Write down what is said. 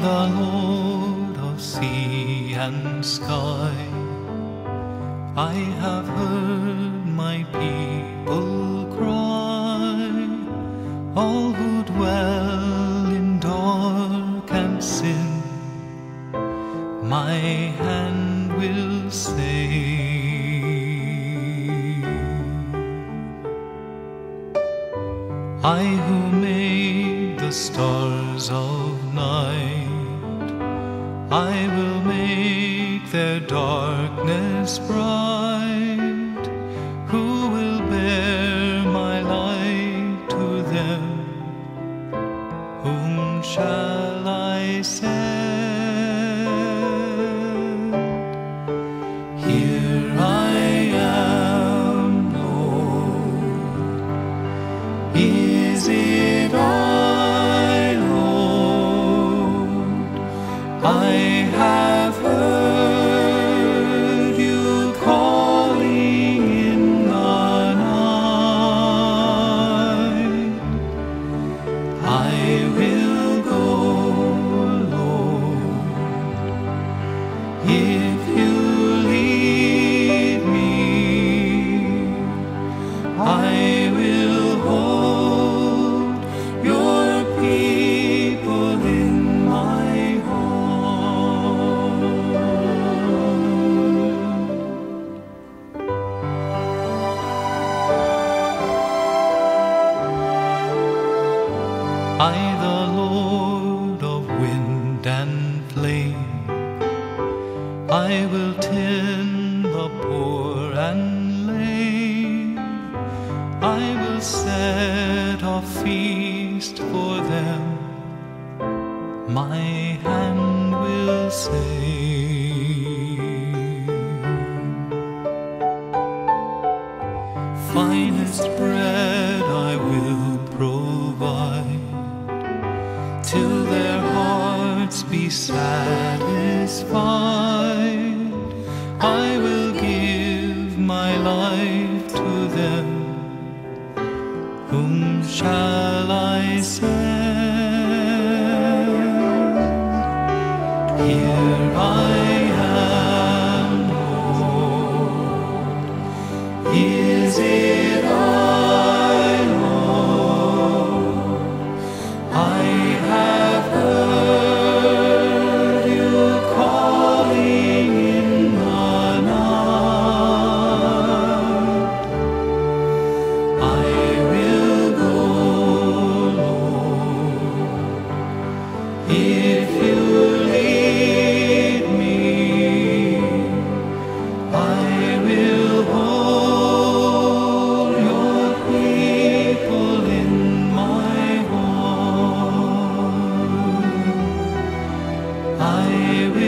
the Lord of sea and sky, I have heard my people cry, all who dwell in dark and sin, my hand will save. I who made the stars of night, I will make their darkness bright. Who will bear my light to them? Whom shall I send? Here I am, Lord. Is it I, Lord? I have heard you calling in the night. I will go, Lord, if you lead me. I will hold your people in my heart. I, the Lord of wind and flame, I will tend the poor and lame. I will set a feast for them, my hand will save. Finest bread I will provide, till their hearts be satisfied. I will give my life to them. Whom shall I send? Here I am, Lord. Is it I, Lord? I have heard you calling in the night. I will go, Lord, if you lead me. I will hold your people in my heart. I will